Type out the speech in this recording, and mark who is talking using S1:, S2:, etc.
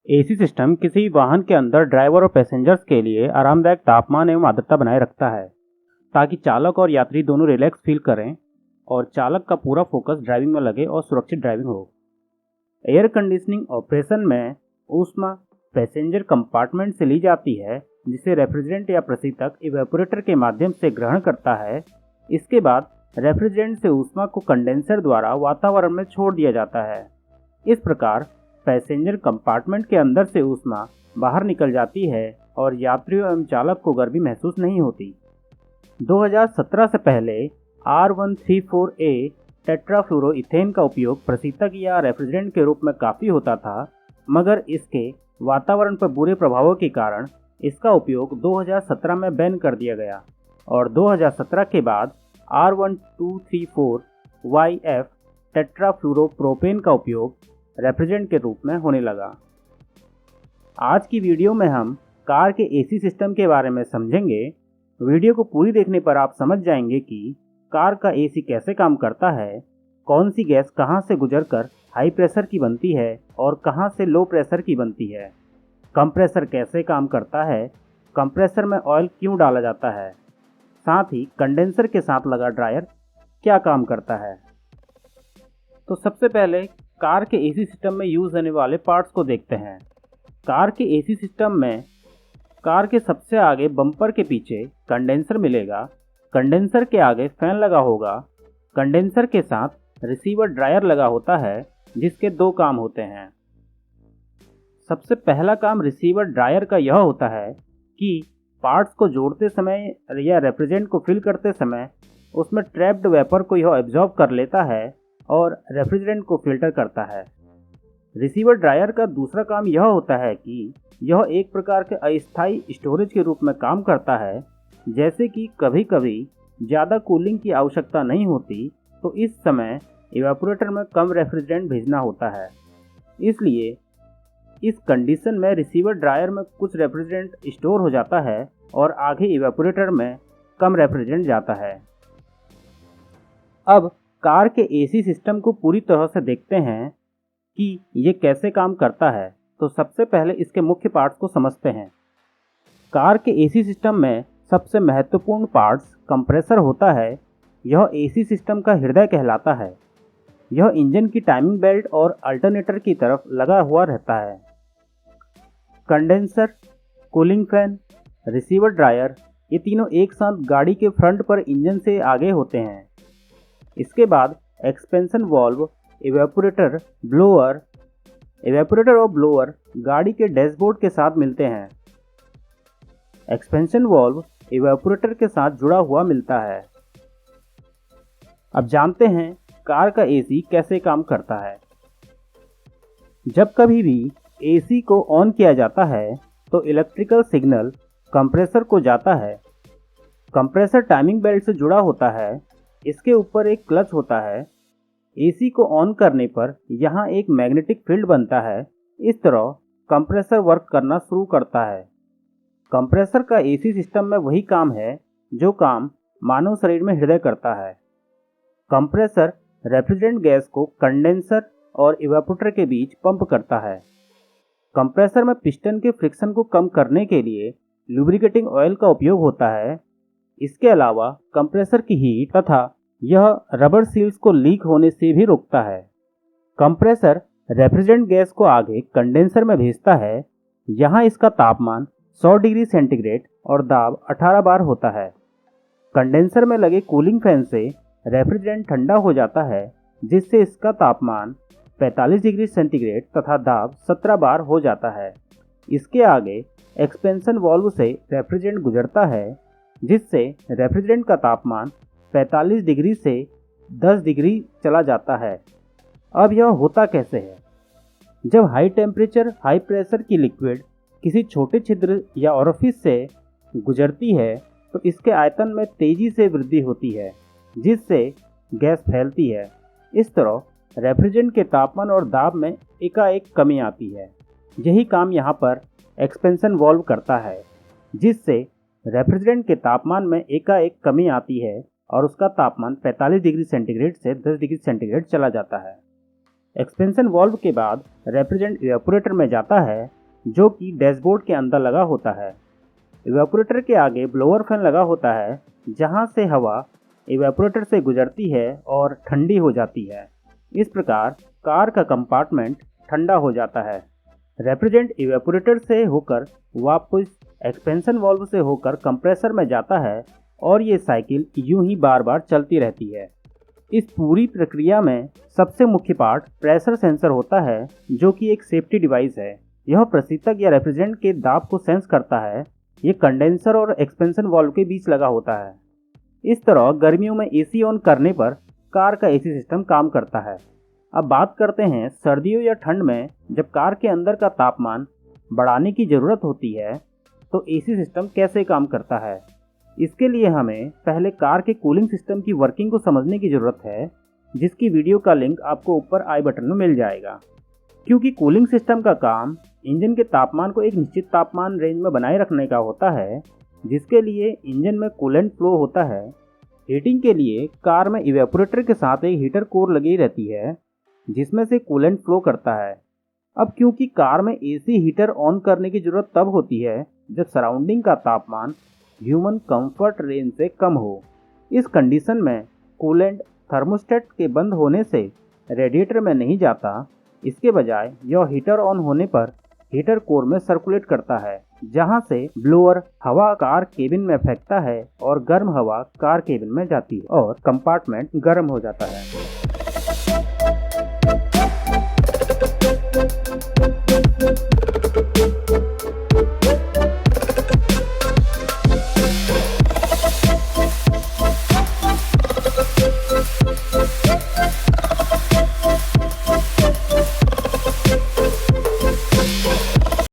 S1: AC system किसी वाहन के अंदर ड्राइवर और पैसेंजर्स के लिए आरामदायक तापमान एवं आर्द्रता बनाए रखता है ताकि चालक और यात्री दोनों रिलैक्स फील करें और चालक का पूरा फोकस ड्राइविंग में लगे और सुरक्षित ड्राइविंग हो। एयर कंडीशनिंग ऑपरेशन में ऊष्मा पैसेंजर कंपार्टमेंट से ली जाती है जिसे रेफ्रिजरेंट या प्रशीतक इवेपोरेटर के माध्यम से ग्रहण करता है। इसके बाद रेफ्रिजरेंट से ऊष्मा को कंडेंसर द्वारा वातावरण में छोड़ दिया जाता है। इस प्रकार पैसेंजर कंपार्टमेंट के अंदर से ऊष्मा बाहर निकल जाती है और यात्रियों एवं चालक को गर्मी महसूस नहीं होती। 2017 से पहले R134A टेट्राफ्लोरोइथेन का उपयोग प्रशीतक या रेफ्रिजरेंट के रूप में काफ़ी होता था, मगर इसके वातावरण पर बुरे प्रभावों के कारण इसका उपयोग 2017 में बैन कर दिया गया और 2017 के बाद R1234YF टेट्राफ्लोरोप्रोपेन का उपयोग रेफ्रिजरेंट के रूप में होने लगा। आज की वीडियो में हम कार के एसी सिस्टम के बारे में समझेंगे। वीडियो को पूरी देखने पर आप समझ जाएंगे कि कार का एसी कैसे काम करता है, कौन सी गैस कहां से गुजरकर हाई प्रेशर की बनती है और कहां से लो प्रेशर की बनती है, कंप्रेसर कैसे काम करता है, कंप्रेसर में ऑयल क्यों डाला जाता है, साथ ही कंडेंसर के साथ लगा ड्रायर क्या काम करता है। तो सबसे पहले कार के एसी सिस्टम में यूज़ होने वाले पार्ट्स को देखते हैं। कार के एसी सिस्टम में कार के सबसे आगे बम्पर के पीछे कंडेंसर मिलेगा। कंडेंसर के आगे फैन लगा होगा। कंडेंसर के साथ रिसीवर ड्रायर लगा होता है जिसके दो काम होते हैं। सबसे पहला काम रिसीवर ड्रायर का यह होता है कि पार्ट्स को जोड़ते समय या रेफ्रिजरेंट को फिल करते समय उसमें ट्रैप्ड वेपर को यह एब्जॉर्ब कर लेता है और रेफ्रिजरेंट को फिल्टर करता है। रिसीवर ड्रायर का दूसरा काम यह होता है कि यह एक प्रकार के अस्थायी स्टोरेज के रूप में काम करता है। जैसे कि कभी कभी ज़्यादा कूलिंग की आवश्यकता नहीं होती तो इस समय इवेपोरेटर में कम रेफ्रिजरेंट भेजना होता है। इसलिए इस कंडीशन में रिसीवर ड्रायर में कुछ रेफ्रिजरेंट स्टोर हो जाता है और आगे इवेपोरेटर में कम रेफ्रिजरेंट जाता है। अब कार के एसी सिस्टम को पूरी तरह से देखते हैं कि ये कैसे काम करता है। तो सबसे पहले इसके मुख्य पार्ट्स को समझते हैं। कार के एसी सिस्टम में सबसे महत्वपूर्ण पार्ट्स कंप्रेसर होता है। यह एसी सिस्टम का हृदय कहलाता है। यह इंजन की टाइमिंग बेल्ट और अल्टरनेटर की तरफ लगा हुआ रहता है। Condenser, cooling fan, receiver dryer ये तीनों एक साथ गाड़ी के फ्रंट पर इंजन से आगे होते हैं। इसके बाद expansion valve, evaporator, blower. Evaporator और ब्लोअर गाड़ी के डैशबोर्ड के साथ मिलते हैं। एक्सपेंशन वाल्व इवेपोरेटर के साथ जुड़ा हुआ मिलता है। अब जानते हैं कार का एसी कैसे काम करता है। जब कभी भी एसी को ऑन किया जाता है तो इलेक्ट्रिकल सिग्नल कंप्रेसर को जाता है। कंप्रेसर टाइमिंग बेल्ट से जुड़ा होता है। इसके ऊपर एक क्लच होता है। एसी को ऑन करने पर यहाँ एक मैग्नेटिक फील्ड बनता है। इस तरह कंप्रेसर वर्क करना शुरू करता है। कंप्रेसर का एसी सिस्टम में वही काम है जो काम मानव शरीर में हृदय करता है। कंप्रेसर रेफ्रिजरेंट गैस को कंडेंसर और इवेपोरेटर के बीच पंप करता है। कंप्रेसर में पिस्टन के फ्रिक्शन को कम करने के लिए लुब्रिकेटिंग ऑयल का उपयोग होता है। इसके अलावा कंप्रेसर की हीट तथा यह रबर सील्स को लीक होने से भी रोकता है। कंप्रेसर रेफ्रिजरेंट गैस को आगे कंडेंसर में भेजता है। यहाँ इसका तापमान 100 डिग्री सेंटीग्रेड और दाब 18 बार होता है। कंडेंसर में लगे कूलिंग फैन से रेफ्रिजरेंट ठंडा हो जाता है जिससे इसका तापमान 45 डिग्री सेंटीग्रेड तथा दाब 17 बार हो जाता है। इसके आगे एक्सपेंशन वाल्व से रेफ्रिजरेंट गुजरता है जिससे रेफ्रिजरेंट का तापमान 45 डिग्री से 10 डिग्री चला जाता है। अब यह होता कैसे है? जब हाई टेम्परेचर हाई प्रेशर की लिक्विड किसी छोटे छिद्र या ओरिफिस से गुजरती है तो इसके आयतन में तेज़ी से वृद्धि होती है जिससे गैस फैलती है। इस तरह रेफ्रिजरेंट के तापमान और दाब में एकाएक कमी आती है। यही काम यहाँ पर एक्सपेंशन वाल्व करता है जिससे रेफ्रिजरेंट के तापमान में एकाएक कमी आती है और उसका तापमान 45 डिग्री सेंटीग्रेड से 10 डिग्री सेंटीग्रेड चला जाता है। एक्सपेंशन वाल्व के बाद रेफ्रिजरेंट इवेपोरेटर में जाता है, जो कि डैशबोर्ड के अंदर लगा होता है। इवेपोरेटर के आगे ब्लोअर फैन लगा होता है, जहां से हवा इवेपोरेटर से गुजरती है और ठंडी हो जाती है। इस प्रकार कार का कंपार्टमेंट ठंडा हो जाता है। रेफ्रिजरेंट इवेपोरेटर से होकर वापस एक्सपेंशन वाल्व से होकर कंप्रेसर में जाता है और ये साइकिल यूं ही बार बार चलती रहती है। इस पूरी प्रक्रिया में सबसे मुख्य पार्ट प्रेशर सेंसर होता है, जो कि एक सेफ्टी डिवाइस है। यह प्रशीतक या रेफ्रिजरेंट के दाब को सेंस करता है। ये कंडेंसर और एक्सपेंशन वाल्व के बीच लगा होता है। इस तरह गर्मियों में एसी ऑन करने पर कार का एसी सिस्टम काम करता है। अब बात करते हैं सर्दियों या ठंड में जब कार के अंदर का तापमान बढ़ाने की ज़रूरत होती है तो एसी सिस्टम कैसे काम करता है। इसके लिए हमें पहले कार के कूलिंग सिस्टम की वर्किंग को समझने की ज़रूरत है, जिसकी वीडियो का लिंक आपको ऊपर आई बटन में मिल जाएगा। क्योंकि कूलिंग सिस्टम का काम इंजन के तापमान को एक निश्चित तापमान रेंज में बनाए रखने का होता है, जिसके लिए इंजन में कूलेंट फ्लो होता है। हीटिंग के लिए कार में इवेपोरेटर के साथ एक हीटर कोर लगी रहती है, जिसमें से कूलेंट फ्लो करता है। अब क्योंकि कार में एसी हीटर ऑन करने की ज़रूरत तब होती है जब सराउंडिंग का तापमान ह्यूमन कंफर्ट रेंज से कम हो। इस कंडीशन में कूलेंट थर्मोस्टेट के बंद होने से रेडिएटर में नहीं जाता, इसके बजाय यह हीटर ऑन होने पर हीटर कोर में सर्कुलेट करता है, जहां से ब्लोअर हवा कार केबिन में फेंकता है और गर्म हवा कार केबिन में जाती है और कंपार्टमेंट गर्म हो जाता है।